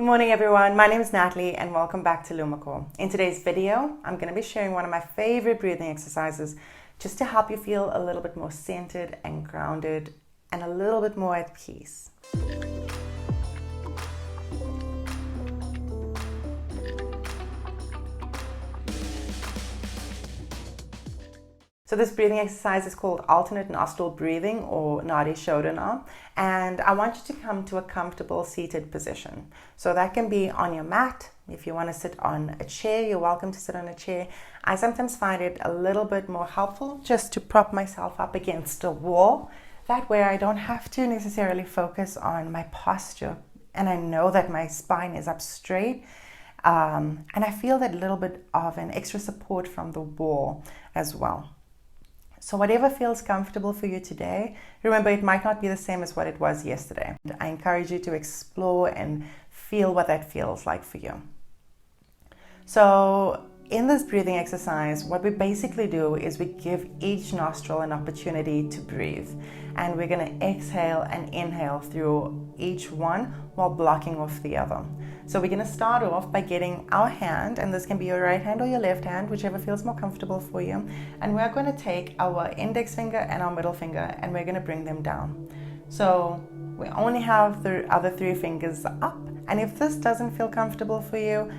morning everyone, my name is Natalie and welcome back to Luma. In today's video, I'm going to be sharing one of my favorite breathing exercises just to help you feel a little bit more centered and grounded and a little bit more at peace. So this breathing exercise is called alternate nostril breathing or Nadi Shodhana, and I want you to come to a comfortable seated position. So that can be on your mat. If you want to sit on a chair, you're welcome to sit on a chair. I sometimes find it a little bit more helpful just to prop myself up against a wall. That way I don't have to necessarily focus on my posture, and I know that my spine is up straight. And I feel that little bit of an extra support from the wall as well. So whatever feels comfortable for you today, remember it might not be the same as what it was yesterday. I encourage you to explore and feel what that feels like for you. So in this breathing exercise, what we basically do is we give each nostril an opportunity to breathe. And we're going to exhale and inhale through each one while blocking off the other. So we're going to start off by getting our hand, and this can be your right hand or your left hand, whichever feels more comfortable for you. And we're going to take our index finger and our middle finger and we're going to bring them down. So we only have the other three fingers up. And if this doesn't feel comfortable for you,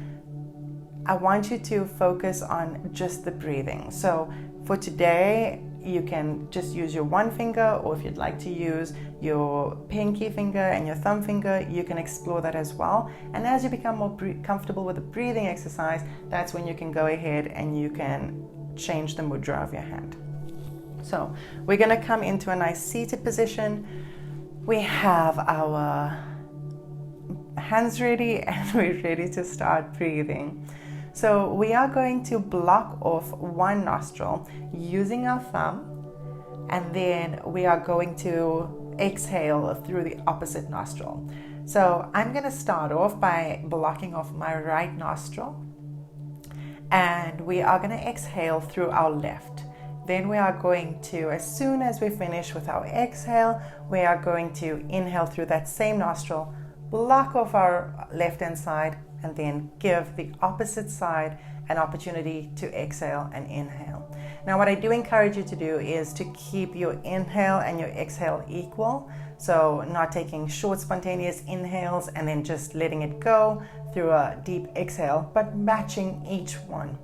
I want you to focus on just the breathing. So for today, you can just use your one finger, or if you'd like to use your pinky finger and your thumb finger, you can explore that as well. And as you become more comfortable with the breathing exercise, that's when you can go ahead and you can change the mudra of your hand. So we're going to come into a nice seated position. We have our hands ready and we're ready to start breathing. So we are going to block off one nostril using our thumb, and then we are going to exhale through the opposite nostril. So I'm going to start off by blocking off my right nostril, and we are going to exhale through our left. Then we are going to, as soon as we finish with our exhale, we are going to inhale through that same nostril, block off our left hand side, and then give the opposite side an opportunity to exhale and inhale. Now what I do encourage you to do is to keep your inhale and your exhale equal. So not taking short spontaneous inhales and then just letting it go through a deep exhale, but matching each one.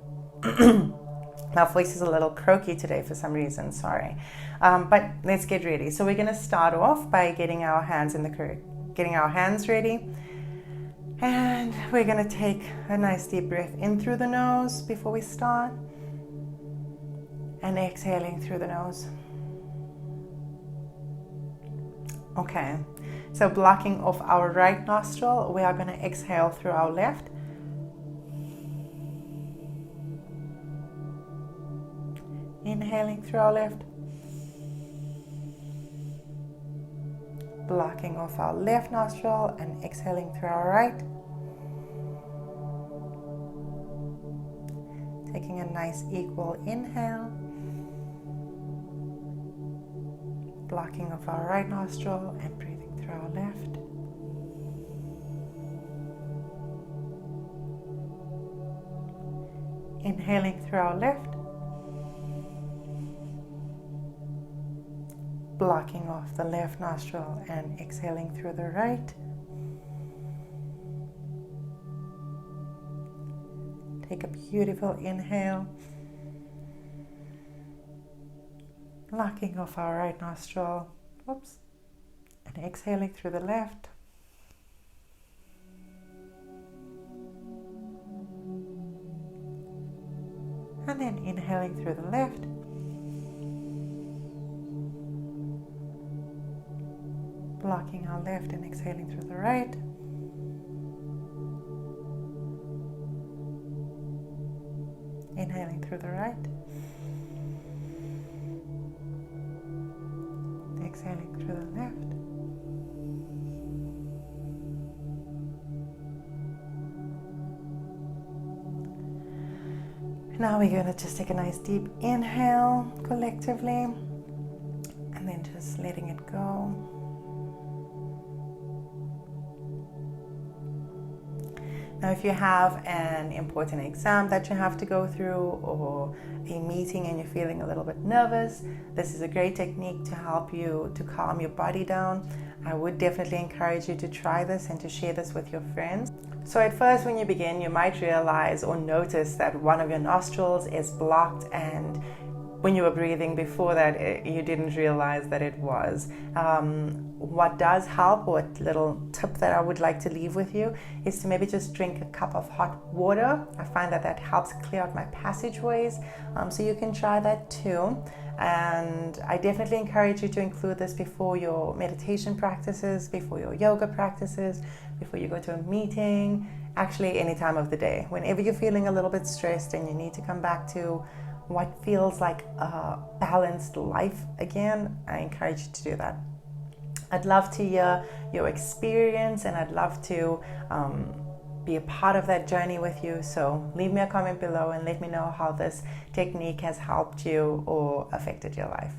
My voice is a little croaky today for some reason, sorry. But let's get ready. So we're gonna start off by getting our hands ready. And we're going to take a nice deep breath in through the nose before we start, and exhaling through the nose. Okay, so blocking off our right nostril, we are going to exhale through our left. Inhaling through our left. Blocking off our left nostril and exhaling through our right. Taking a nice equal inhale. Blocking off our right nostril and breathing through our left. Inhaling through our left. Blocking off the left nostril and exhaling through the right. Take a beautiful inhale. Blocking off our right nostril. Oops. And exhaling through the left. And then inhaling through the left. Blocking our left and exhaling through the right. Inhaling through the right. Exhaling through the left. Now we're going to just take a nice deep inhale collectively, and then just letting it go. Now, if you have an important exam that you have to go through or a meeting and you're feeling a little bit nervous, this is a great technique to help you to calm your body down. I would definitely encourage you to try this and to share this with your friends. So at first, when you begin, you might realize or notice that one of your nostrils is blocked, and when you were breathing before that, you didn't realize that it was. What does help, or a little tip that I would like to leave with you, is to maybe just drink a cup of hot water. I find that that helps clear out my passageways, so you can try that too. And I definitely encourage you to include this before your meditation practices, before your yoga practices, before you go to a meeting, actually any time of the day. Whenever you're feeling a little bit stressed and you need to come back to what feels like a balanced life again, I encourage you to do that. I'd love to hear your experience, and I'd love to be a part of that journey with you. So leave me a comment below and let me know how this technique has helped you or affected your life.